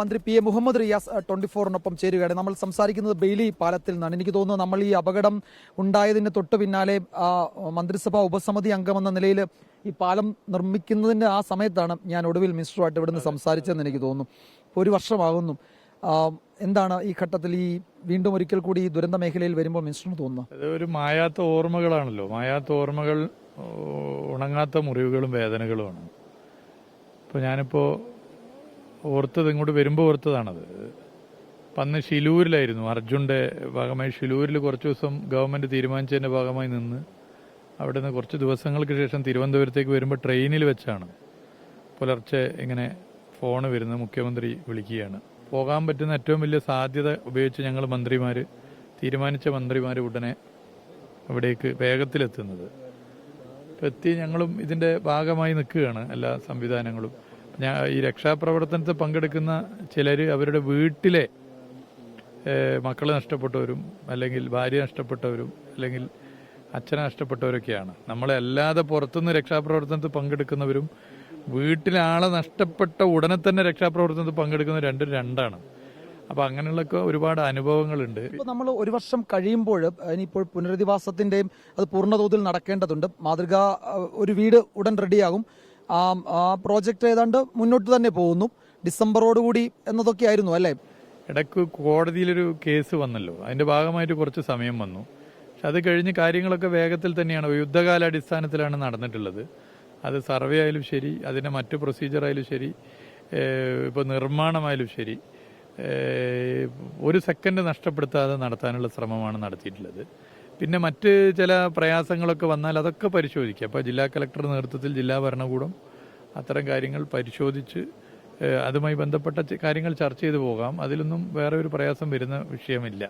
മന്ത്രി P A Muhammad Riyas 24-നൊപ്പം ചേരുകയാണ്. നമ്മൾ സംസാരിക്കുന്നത് ബെയിലി പാലത്തിൽ നിന്നാണ്. എനിക്ക് തോന്നുന്നു നമ്മൾ ഈ അപകടം ഉണ്ടായതിന് തൊട്ട് പിന്നാലെ മന്ത്രിസഭാ ഉപസമിതി അംഗമെന്ന നിലയിൽ ഈ പാലം നിർമ്മിക്കുന്നതിൻ്റെ ആ സമയത്താണ് ഞാൻ ഒടുവിൽ മിനിസ്റ്ററുമായിട്ട് ഇവിടുന്ന് സംസാരിച്ചതെന്ന് എനിക്ക് തോന്നുന്നു. ഇപ്പോൾ ഒരു വർഷമാകുന്നു. എന്താണ് ഈ ഘട്ടത്തിൽ ഈ വീണ്ടും ഒരിക്കൽ കൂടി ഈ ദുരന്ത മേഖലയിൽ വരുമ്പോൾ മിനിസ്റ്ററിന് തോന്നുന്നു? അത് ഒരു മായാത്ത ഓർമ്മകളാണല്ലോ. മായാത്ത ഓർമ്മകൾ ഉണങ്ങാത്ത മുറിവുകളും വേദനകളുമാണ്. ഇപ്പോൾ ഞാനിപ്പോൾ ഓർത്തത് ഇങ്ങോട്ട് വരുമ്പോൾ ഓർത്തതാണത്. അന്ന് ഷിലൂരിലായിരുന്നു, അർജുൻ്റെ ഭാഗമായി ഷിലൂരിൽ കുറച്ച് ദിവസം ഗവൺമെൻറ് തീരുമാനിച്ചതിൻ്റെ ഭാഗമായി നിന്ന് അവിടെ നിന്ന് കുറച്ച് ദിവസങ്ങൾക്ക് ശേഷം തിരുവനന്തപുരത്തേക്ക് വരുമ്പോൾ ട്രെയിനിൽ വെച്ചാണ് പുലർച്ചെ ഇങ്ങനെ ഫോണ് വരുന്നത്. മുഖ്യമന്ത്രി വിളിക്കുകയാണ്. പോകാൻ പറ്റുന്ന ഏറ്റവും വലിയ സാധ്യത ഉപയോഗിച്ച് ഞങ്ങൾ തീരുമാനിച്ച മന്ത്രിമാർ ഉടനെ അവിടേക്ക് വേഗത്തിലെത്തുന്നത്. എത്തി ഞങ്ങളും ഇതിൻ്റെ ഭാഗമായി നിൽക്കുകയാണ്, എല്ലാ സംവിധാനങ്ങളും. ഈ രക്ഷാപ്രവർത്തനത്തിൽ പങ്കെടുക്കുന്ന ചിലർ അവരുടെ വീട്ടിലെ മക്കളെ നഷ്ടപ്പെട്ടവരും അല്ലെങ്കിൽ ഭാര്യ നഷ്ടപ്പെട്ടവരും അല്ലെങ്കിൽ അച്ഛനെ നഷ്ടപ്പെട്ടവരൊക്കെയാണ്. നമ്മളല്ലാതെ പുറത്തുനിന്ന് രക്ഷാപ്രവർത്തനത്തിൽ പങ്കെടുക്കുന്നവരും വീട്ടിലെ ആളെ നഷ്ടപ്പെട്ട ഉടനെ തന്നെ രക്ഷാപ്രവർത്തനത്തിൽ പങ്കെടുക്കുന്ന രണ്ടാണ്. അപ്പോൾ അങ്ങനെയുള്ളൊക്കെ ഒരുപാട് അനുഭവങ്ങളുണ്ട്. ഇപ്പോൾ നമ്മൾ ഒരു വർഷം കഴിയുമ്പോൾ ഇനിയിപ്പോൾ പുനരധിവാസത്തിൻ്റെയും അത് പൂർണ്ണതോതിൽ നടക്കേണ്ടതുണ്ട്. മാതൃകാ ഒരു വീട് ഉടൻ റെഡിയാകും. ആ പ്രോജക്റ്റ് ഏതാണ്ട് മുന്നോട്ട് തന്നെ പോകുന്നു. ഡിസംബറോടുകൂടി എന്നതൊക്കെ ആയിരുന്നു അല്ലേ? ഇടയ്ക്ക് കോടതിയിലൊരു കേസ് വന്നല്ലോ, അതിൻ്റെ ഭാഗമായിട്ട് കുറച്ച് സമയം വന്നു. പക്ഷെ അത് കഴിഞ്ഞ് കാര്യങ്ങളൊക്കെ വേഗത്തിൽ തന്നെയാണ്, യുദ്ധകാലാടിസ്ഥാനത്തിലാണ് നടന്നിട്ടുള്ളത്. അത് സർവേ ആയാലും ശരി, അതിൻ്റെ മറ്റ് പ്രൊസീജിയർ ആയാലും ശരി, ഇപ്പോൾ നിർമ്മാണമായാലും ശരി, ഒരു സെക്കൻഡ് നഷ്ടപ്പെടുത്താതെ നടത്താനുള്ള ശ്രമമാണ് നടത്തിയിട്ടുള്ളത്. പിന്നെ മറ്റ് ചില പ്രയാസങ്ങളൊക്കെ വന്നാൽ അതൊക്കെ പരിശോധിക്കുക. അപ്പോൾ ജില്ലാ കളക്ടറുടെ നേതൃത്വത്തിൽ ജില്ലാ ഭരണകൂടം അത്തരം കാര്യങ്ങൾ പരിശോധിച്ച് അതുമായി ബന്ധപ്പെട്ട കാര്യങ്ങൾ ചർച്ച ചെയ്തു പോകാം. അതിലൊന്നും വേറെ ഒരു പ്രയാസം വരുന്ന വിഷയമില്ല.